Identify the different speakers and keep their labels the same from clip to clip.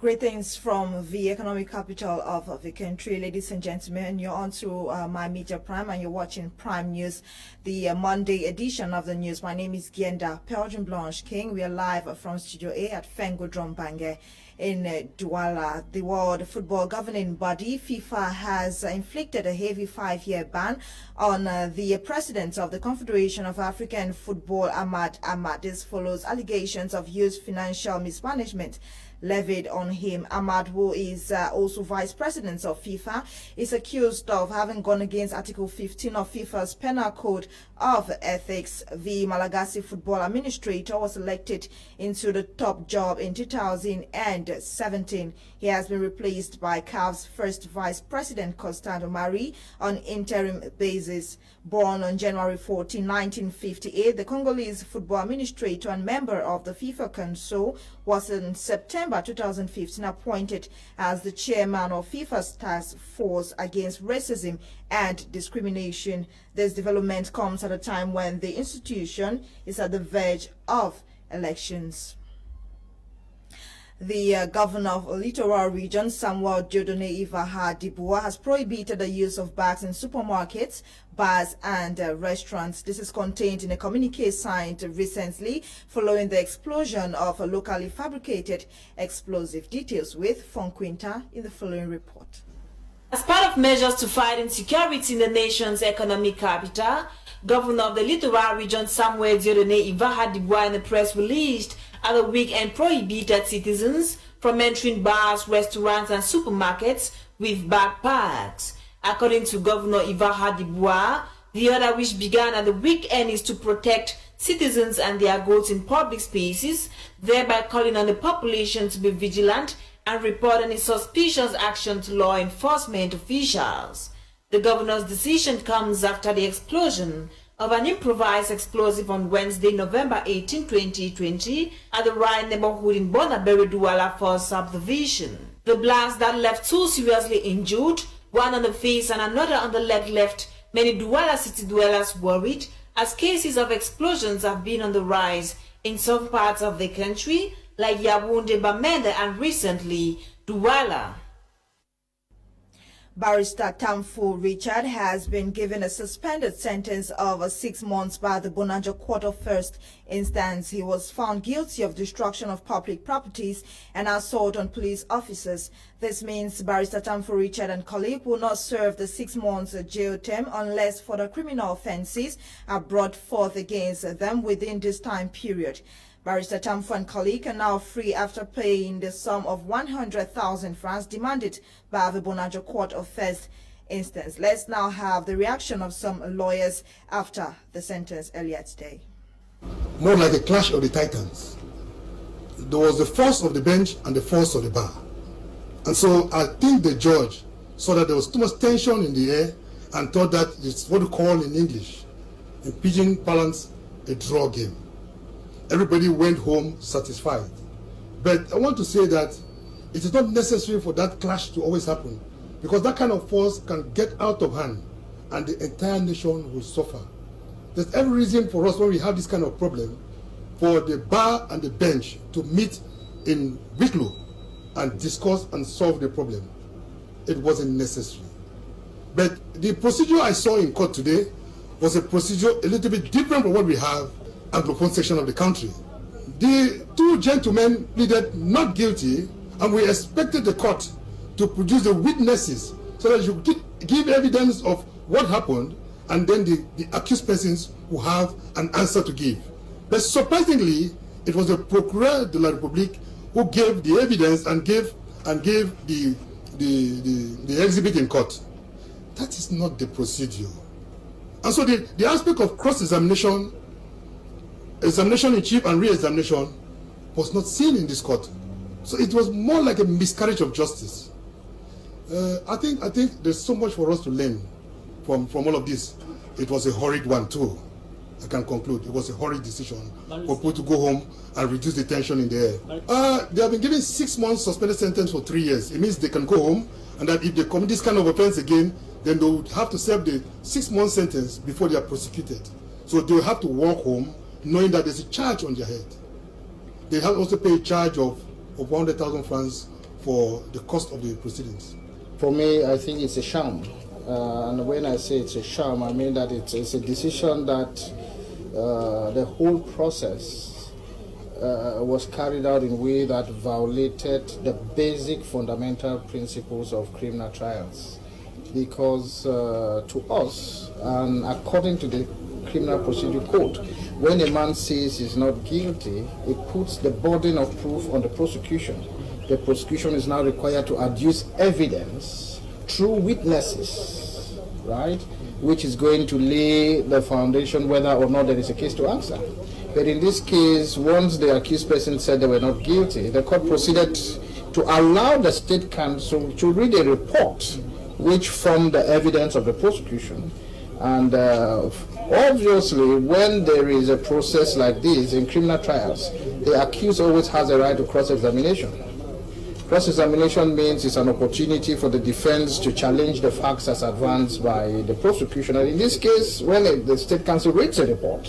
Speaker 1: Greetings from the economic capital of the country, ladies and gentlemen. You're on to my media Prime and you're watching Prime News, the Monday edition of the news. My name is Gienda Belgian Blanche King. We are live from Studio A at Fengo Drombange in Douala. The World Football Governing Body, FIFA, has inflicted a heavy 5-year ban on the president of the Confederation of African Football, Ahmad. This follows allegations of huge financial mismanagement levied on him. Ahmad, who is also vice president of FIFA, is accused of having gone against Article 15 of FIFA's Penal Code of Ethics. The Malagasy football administrator was elected into the top job in 2017. He has been replaced by CAF's first vice president, Constant Omari, on interim basis. Born on January 14, 1958, the Congolese football administrator and member of the FIFA Council was in September 2015 appointed as the chairman of FIFA's task force against racism and discrimination. This development comes at a time when the institution is at the verge of elections. The governor of Littoral region, Samuel Dieudonné Ivaha Diboua, has prohibited the use of bags in supermarkets, bars and restaurants. This is contained in a communique signed recently following the explosion of a locally fabricated explosive. Details with Fonquinta in the following report.
Speaker 2: As part of measures to fight insecurity in the nation's economic capital, Governor of the Littoral region, Samuel Dieudonné Ivaha Diboua, in a press released at the weekend, prohibited citizens from entering bars, restaurants and supermarkets with backpacks. According to Governor Ivaha Diboua, the order, which began at the weekend, is to protect citizens and their goods in public spaces, thereby calling on the population to be vigilant and report any suspicious action to law enforcement officials. The governor's decision comes after the explosion of an improvised explosive on Wednesday, November 18, 2020, at the Rhine neighborhood in Bonaberi, Douala First Subdivision. The blast that left 2 seriously injured, one on the face and another on the leg, left many Douala city dwellers worried, as cases of explosions have been on the rise in some parts of the country, like Yaoundé, Bamenda, and recently Douala.
Speaker 1: Barista Tamfu Richard has been given a suspended sentence of 6 months by the Bonaja Court of First Instance. He was found guilty of destruction of public properties and assault on police officers. This means Barista Tamfu Richard and colleague will not serve the 6 months jail term unless further criminal offences are brought forth against them within this time period. Barista Tamfu and colleague are now free after paying the sum of 100,000 francs demanded by the Bonaja Court of First Instance. Let's now have the reaction of some lawyers after the sentence earlier today.
Speaker 3: More like a clash of the titans. There was the force of the bench and the force of the bar. And so I think the judge saw that there was too much tension in the air and thought that it's what we call in English, in pidgin parlance, a draw game. Everybody went home satisfied. But I want to say that it is not necessary for that clash to always happen, because that kind of force can get out of hand and the entire nation will suffer. There's every reason for us, when we have this kind of problem, for the bar and the bench to meet in Wicklow and discuss and solve the problem. It wasn't necessary. But the procedure I saw in court today was a procedure a little bit different from what we have Anglophone section of the country. The 2 gentlemen pleaded not guilty, and we expected the court to produce the witnesses so that you give evidence of what happened, and then the accused persons will have an answer to give. But surprisingly, it was the Procureur de la République who gave the evidence and gave the exhibit in court. That is not the procedure. And so the aspect of cross-examination, examination in chief and re-examination was not seen in this court. So it was more like a miscarriage of justice. I think there's so much for us to learn from all of this. It was a horrid one too. I can conclude. It was a horrid decision for people to go home and reduce the tension in the air. They have been given 6 months suspended sentence for 3 years. It means they can go home, and that if they commit this kind of offense again, then they would have to serve the 6 month sentence before they are prosecuted. So they will have to walk home knowing that there's a charge on their head. They have also paid a charge of 100,000 francs for the cost of the proceedings?
Speaker 4: For me, I think it's a sham. And when I say it's a sham, I mean that it's a decision that the whole process was carried out in a way that violated the basic fundamental principles of criminal trials. Because to us, and according to the Criminal Procedure Code, when a man says he's not guilty, it puts the burden of proof on the prosecution. The prosecution is now required to adduce evidence through witnesses, right, which is going to lay the foundation whether or not there is a case to answer. But in this case, once the accused person said they were not guilty, the court proceeded to allow the state counsel to read a report which formed the evidence of the prosecution. And obviously, when there is a process like this in criminal trials, the accused always has a right to cross-examination. Cross-examination means it's an opportunity for the defense to challenge the facts as advanced by the prosecution. And in this case, when the state counsel reads a report,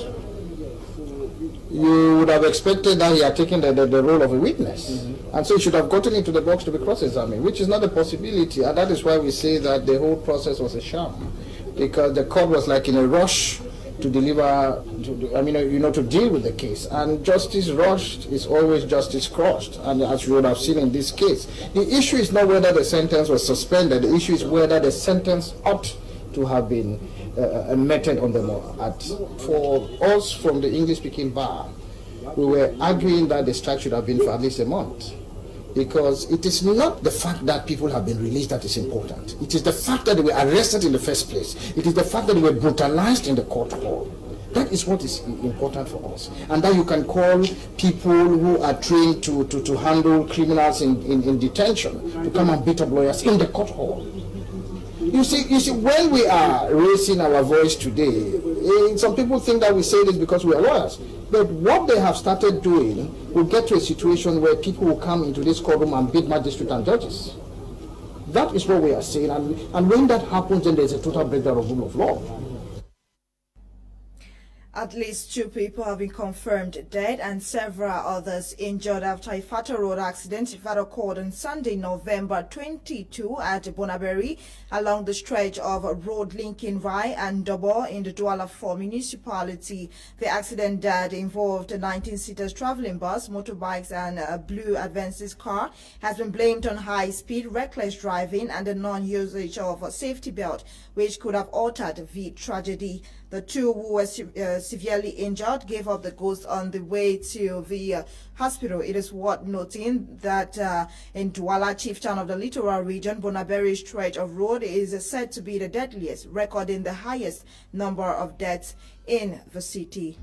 Speaker 4: you would have expected that he had taken the role of a witness. Mm-hmm. And so he should have gotten into the box to be cross-examined, which is not a possibility. And that is why we say that the whole process was a sham, because the court was like in a rush to deliver, to deal with the case. And justice rushed is always justice crushed. And as you would have seen in this case, the issue is not whether the sentence was suspended. The issue is whether the sentence ought to have been meted on the law. For us from the English-speaking bar, we were arguing that the strike should have been for at least a month, because it is not the fact that people have been released that is important. It is the fact that they were arrested in the first place. It is the fact that they were brutalized in the court hall. That is what is important for us. And that you can call people who are trained to handle criminals in detention to come and beat up lawyers in the court hall. You see, when we are raising our voice today, some people think that we say this because we are lawyers. But what they have started doing will get to a situation where people will come into this courtroom and beat magistrates and judges. That is what we are saying. And when that happens, then there's a total breakdown of rule of law.
Speaker 1: At least 2 people have been confirmed dead and several others injured after a fatal road accident that occurred on Sunday, November 22 at Bonaberi along the stretch of road linking Rai and Dobo in the Douala 4 municipality. The accident that involved a 19-seater traveling bus, motorbikes and a blue Advances car has been blamed on high-speed, reckless driving and the non-usage of a safety belt, which could have altered the tragedy. The 2 who were severely injured gave up the ghost on the way to the hospital. It is worth noting that in Douala, chieftain of the Littoral region, Bonaberi stretch of road is said to be the deadliest, recording the highest number of deaths in the city.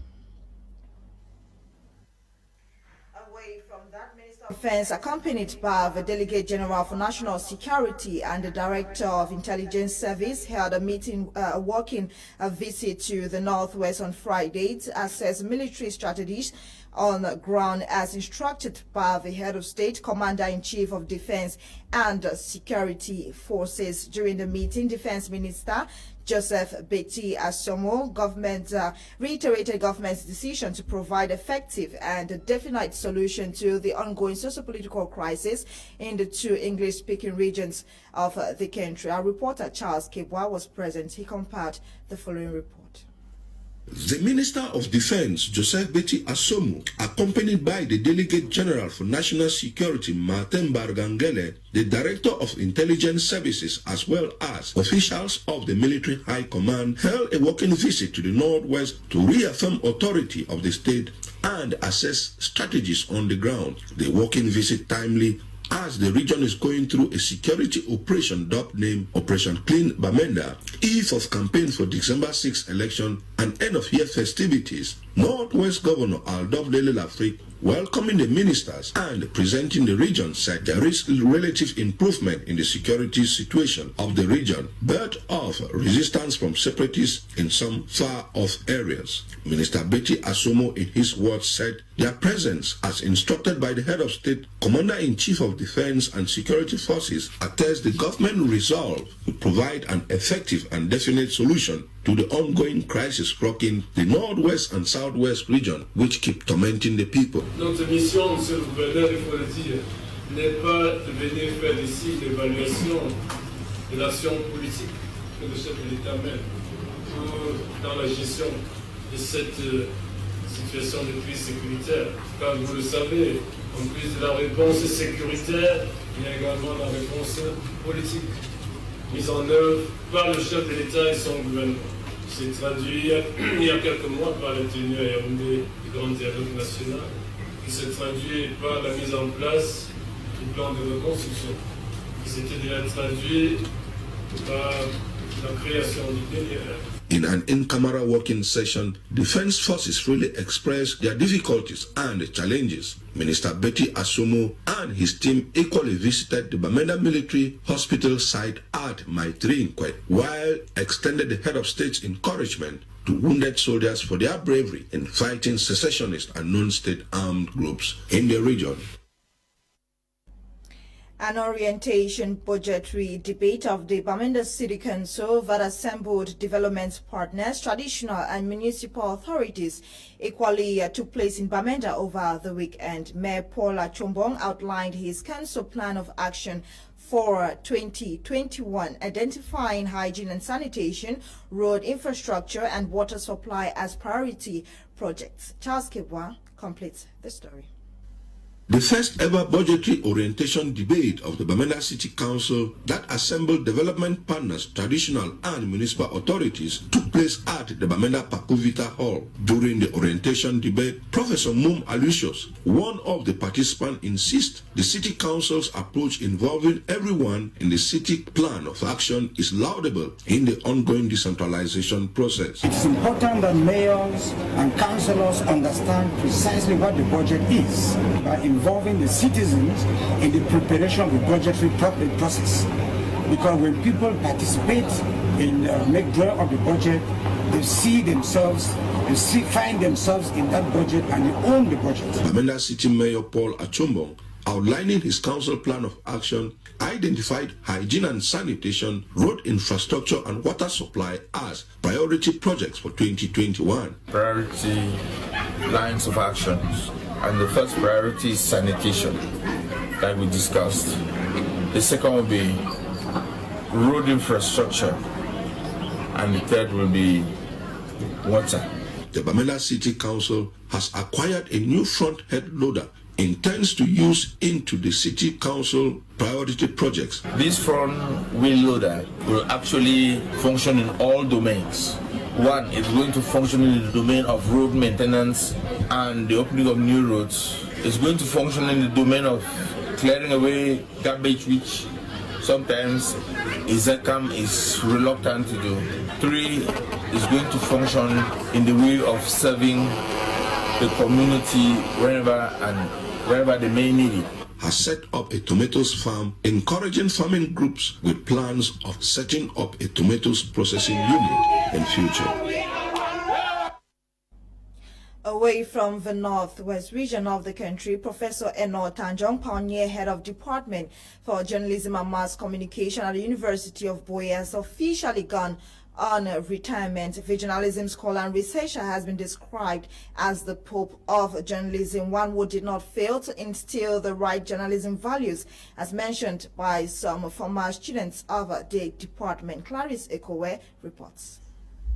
Speaker 1: Defense, accompanied by the Delegate General for National Security and the Director of Intelligence Service, held a working visit to the Northwest on Friday to assess military strategies on the ground as instructed by the Head of State, Commander-in-Chief of Defense and Security Forces. During the meeting, Defense Minister Joseph Betty Asomo reiterated government's decision to provide effective and definite solution to the ongoing socio-political crisis in the 2 English-speaking regions of the country. Our reporter Charles Kebwa was present. He compiled the following report.
Speaker 5: The Minister of Defense, Joseph Betty Asomo, accompanied by the Delegate General for National Security, Martin Bargangele, the Director of Intelligence Services, as well as officials of the Military High Command, held a working visit to the Northwest to reaffirm authority of the state and assess strategies on the ground. The working visit timely as the region is going through a security operation dubbed name Operation Clean Bamenda, eve of campaign for December 6 election and end of year festivities. Northwest Governor Aldov Afrique, welcoming the ministers and presenting the region, said there is relative improvement in the security situation of the region, but of resistance from separatists in some far-off areas. Minister Betty Asomo, in his words, said their presence, as instructed by the Head of State, Commander-in-Chief of Defense and Security Forces, attests the government resolve to provide an effective and definite solution to the ongoing crisis rocking the Northwest and Southwest region, which keep tormenting the people.
Speaker 6: Notre mission, Monsieur le Gouverneur, il faut le dire, n'est pas de venir faire ici l'évaluation de l'action politique que le chef de l'État mène dans la gestion de cette situation de crise sécuritaire. Car vous le savez, en plus de la réponse sécuritaire, il y a également la réponse politique mise en œuvre par le chef de l'État et son gouvernement. C'est traduit il y a quelques mois par la tenue à Yaoundé du grand dialogue national, qui se traduit par la mise en place du plan de reconstruction, qui s'était déjà traduit par la création du DDR.
Speaker 5: In an in-camera working session, defense forces freely expressed their difficulties and challenges. Minister Betty Asomo and his team equally visited the Bamenda military hospital site at Maitrinque, while extended the head of state's encouragement to wounded soldiers for their bravery in fighting secessionist and non-state armed groups in the region.
Speaker 1: An orientation budgetary debate of the Bamenda City Council that assembled development partners, traditional and municipal authorities equally took place in Bamenda over the weekend. Mayor Paul Achombong outlined his council plan of action for 2021, identifying hygiene and sanitation, road infrastructure and water supply as priority projects. Charles Kebwa completes the story.
Speaker 5: The first ever budgetary orientation debate of the Bamenda City Council that assembled development partners, traditional and municipal authorities took place at the Bamenda Pakuvita Hall. During the orientation debate, Professor Mum Alucius, one of the participants, insists the City Council's approach involving everyone in the city plan of action is laudable in the ongoing decentralization process.
Speaker 7: It's important that mayors and councillors understand precisely what the budget is by involving the citizens in the preparation of the budgetary process. Because when people participate in make drawing of the budget, they see themselves, find themselves in that budget and they own the budget.
Speaker 5: Bamenda City Mayor Paul Achombong, outlining his council plan of action, identified hygiene and sanitation, road infrastructure and water supply as priority projects for 2021.
Speaker 8: Priority lines of actions. And the first priority is sanitation, like we discussed. The second will be road infrastructure. And the third will be water.
Speaker 5: The Bamenda City Council has acquired a new front head loader, intends to use into the City Council priority projects.
Speaker 8: This front wheel loader will actually function in all domains. One, it's going to function in the domain of road maintenance and the opening of new roads. It's going to function in the domain of clearing away garbage, which sometimes Izekam is reluctant to do. Three, is going to function in the way of serving the community wherever they may need it.
Speaker 5: Has set up a tomatoes farm, encouraging farming groups with plans of setting up a tomatoes processing unit in future.
Speaker 1: Away from the northwest region of the country, Professor Tanjung, pioneer head of Department for Journalism and Mass Communication at the University of Boya, has officially gone on retirement. The journalism scholar and researcher has been described as the Pope of journalism, one who did not fail to instill the right journalism values, as mentioned by some former students of the department. Crise reports.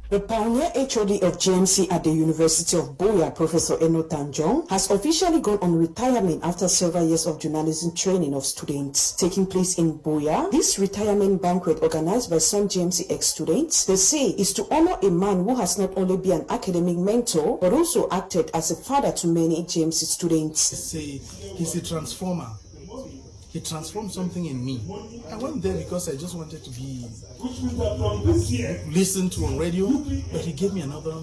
Speaker 9: The pioneer HOD of GMC at the University of Boya, Professor Tanjung, has officially gone on retirement after several years of journalism training of students. Taking place in Boya, this retirement banquet organized by some GMC ex-students, they say, is to honor a man who has not only been an academic mentor, but also acted as a father to many GMC students.
Speaker 10: He's a transformer. He transformed something in me. I went there because I just wanted to be listened to on radio, but he gave me another,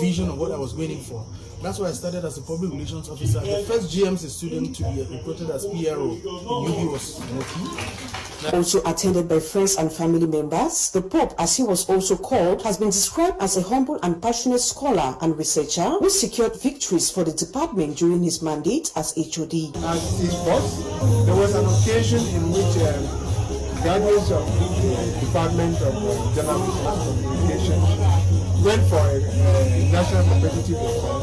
Speaker 10: vision of what I was waiting for. That's why I started as a public relations officer. The first GMC student to be recruited as PRO in UB was Moki.
Speaker 9: Also attended by friends and family members, the Pope, as he was also called, has been described as a humble and passionate scholar and researcher who secured victories for the department during his mandate as HOD.
Speaker 11: As his boss, there was an occasion in which graduates of the Department of Journalism and Communication went for a national competitive exam,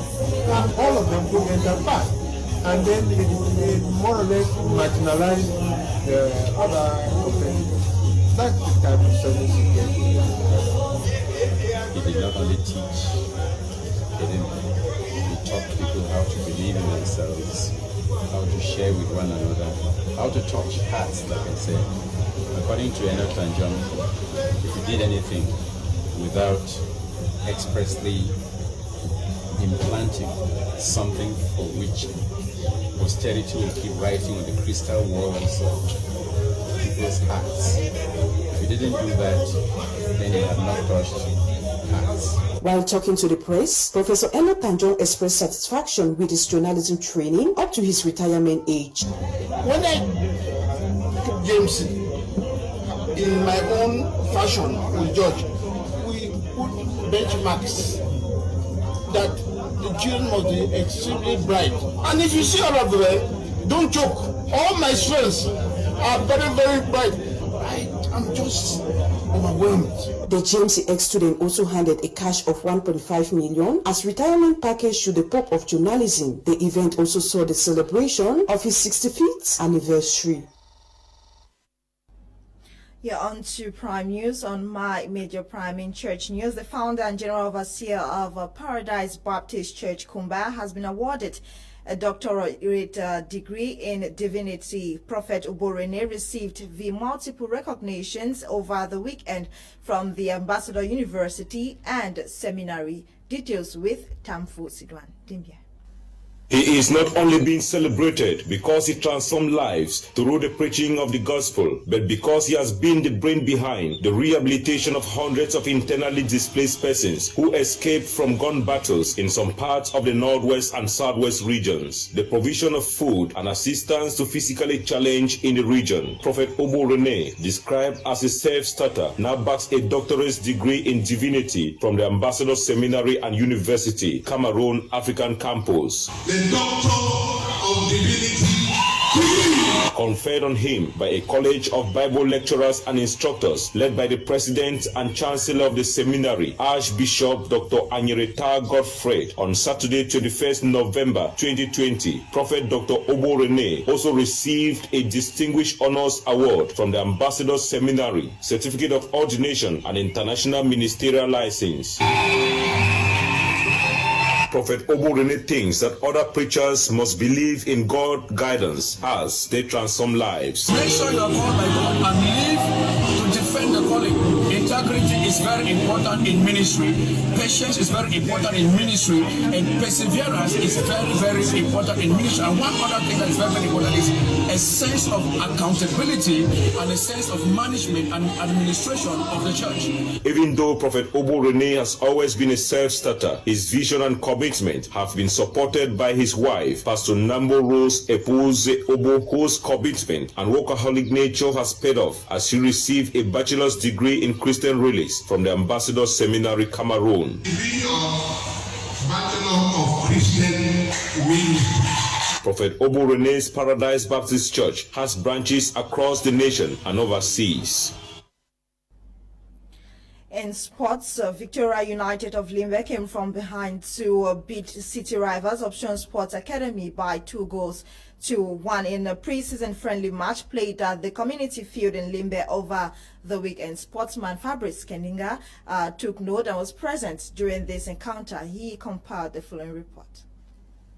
Speaker 11: and all of them could enter past. and then it more or less marginalized the other competitors. That's the type of service you get.
Speaker 12: He did not only teach, he taught people how to believe in themselves, how to share with one another, how to touch hearts, like I said. According to Tanjung, if you did anything without expressly implanting something for which posterity will keep writing on the crystal walls of people's hearts, if you didn't do that, then you have not touched hearts.
Speaker 9: While talking to the press, Professor Tanjung expressed satisfaction with his journalism training up to his retirement age.
Speaker 3: When I took James in my own fashion with George, we put benchmarks that the children must be extremely bright. And if you see all of them, don't joke. All my students are very, very bright. I'm just overwhelmed.
Speaker 9: The GMC ex-student also handed a cash of 1.5 million as retirement package to the Pope of Journalism. The event also saw the celebration of his 65th anniversary.
Speaker 1: Yeah, on to Prime News. On my major Prime in Church News, the founder and general overseer of Paradise Baptist Church, Kmer, has been awarded a doctorate degree in divinity. Prophet Oborene received the multiple recognitions over the weekend from the Ambassador University and Seminary. Details with Tamfu Sidwan Dimbia.
Speaker 13: He is not only being celebrated because he transformed lives through the preaching of the gospel, but because he has been the brain behind the rehabilitation of hundreds of internally displaced persons who escaped from gun battles in some parts of the northwest and southwest regions, the provision of food and assistance to physically challenged in the region. Prophet Oborene, described as a self-starter, now backs a doctorate degree in divinity from the Ambassador Seminary and University, Cameroun, African campus.
Speaker 5: The Doctor of Divinity,
Speaker 13: conferred on him by a college of Bible lecturers and instructors led by the president and chancellor of the seminary, Archbishop Dr. Anyereta Godfred, on Saturday, 21st November 2020. Prophet Dr. Oborene also received a Distinguished Honors Award from the Ambassador Seminary, Certificate of Ordination and International Ministerial License. Prophet Oborene thinks that other preachers must believe in God's guidance as they transform lives.
Speaker 14: Make sure you are called by God and live to defend the calling. Integrity is very important in ministry. Patience is very important in ministry. And perseverance is very, very important in ministry. And one other thing that is very, very important is a sense of accountability and a sense of management and administration of the church.
Speaker 13: Even though Prophet Oborene has always been a self-starter, his vision and commitment have been supported by his wife, Pastor Nambo Rose Epose Obo, whose commitment and workaholic nature has paid off as she received a bachelor's degree in Christian Relics from the Ambassador Seminary, Cameroon.
Speaker 5: Bachelor of Christian Ministry.
Speaker 13: Prophet Oborene's Paradise Baptist Church has branches across the nation and overseas.
Speaker 1: In sports, Victoria United of Limbe came from behind to beat city rivals Option Sports Academy by 2-1 in a pre-season friendly match played at the community field in Limbe over the weekend. Sportsman Fabrice Keninga took note and was present during this encounter. He compiled the following report.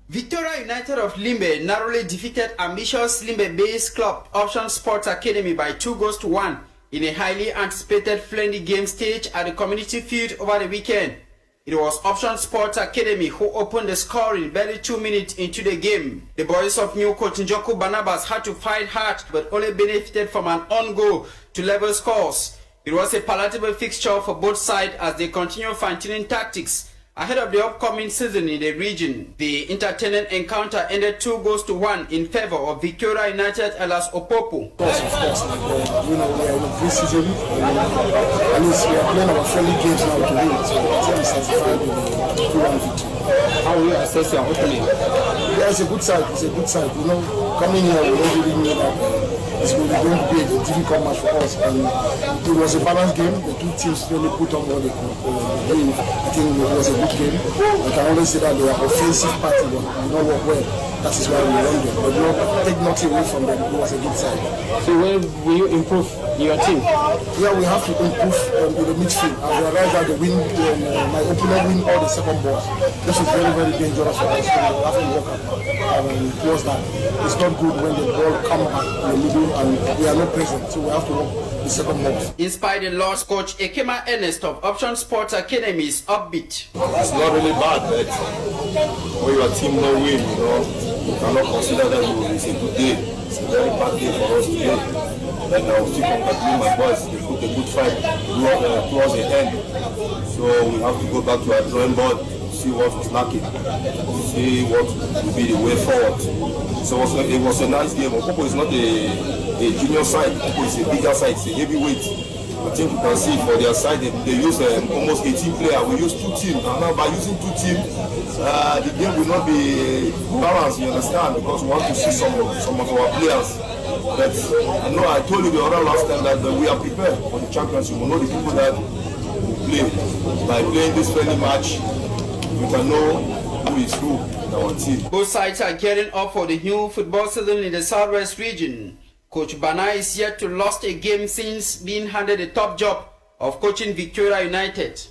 Speaker 15: Victoria United of Limbe narrowly defeated ambitious Limbe-based club Option Sports Academy by 2-1 in a highly anticipated friendly game staged at the community field over the weekend. It was Option Sports Academy who opened the scoring barely 2 minutes into the game. The boys of New Coach Njoku Barnabas had to fight hard but only benefited from an on goal to level scores. It was a palatable fixture for both sides as they continue fine-tuning tactics ahead of the upcoming season in the region. The entertaining encounter ended 2-1 in favor of Victoria United alias Opopo.
Speaker 7: We are in a pre-season, at least we are playing our friendly games now today, so the team is satisfied with the 2-1 victory. How will you assess your opening? Yeah, it's a good side, coming here, we don't really know that it's going to be a difficult match for us, and it was a balanced game. The two teams really put on what they could do. I think it was a good game. I can only say that they are offensive party, but they don't work well. That is why we won them. But no, take nothing away from them. It was a good side.
Speaker 11: So where will you improve your team?
Speaker 7: Yeah, we have to improve in the midfield. I realized that the win, my opponent win all the second balls. This is very, very dangerous for us. So we have to work towards that. It's not good when the ball comes back in the middle and we are not present. So we have to work the second balls.
Speaker 15: Inspired the loss coach Ekema Ernest of Option Sports Academy is upbeat.
Speaker 16: It's not really bad, but when your team no win, you cannot consider that it's a good day. It's a very bad day for us today. And I will still congratulate my boys. They put a good fight towards the end. So we have to go back to our drawing board, see what was lacking, see what will be the way forward. So it was a nice game. Opopo is not a junior side. Opopo is a bigger side. It's a heavyweight. I think you can see for their side they use almost 18 players. We use 2 teams, and now by using 2 teams, the game will not be balanced. You understand? Because we want to see some of our players. But I know I told you the other last time that we are prepared for the championship. We know the people that play. By playing this friendly match, we can know who is who in our team.
Speaker 15: Both sides are gearing up for the new football season in the southwest region. Coach Bana is yet to lost a game since being handed the top job of coaching Victoria United.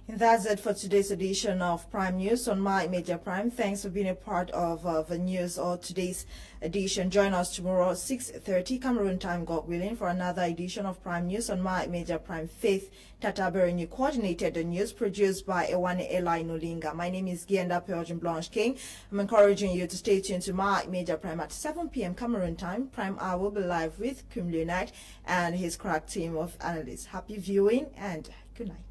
Speaker 1: And that's it for today's edition of Prime News on My Media Prime. Thanks for being a part of the news or today's edition. Join us tomorrow 6:30 Cameroon time, God willing, for another edition of Prime News on My Media Prime. Faith Tataberenyu coordinated the news, produced by Ewane Eli Nolinga. My name is Gienda Blanche King. I'm encouraging you to stay tuned to My Media Prime at 7 p.m. Cameroon time. Prime Hour will be live with Kim Leonard and his crack team of analysts. Happy viewing and good night.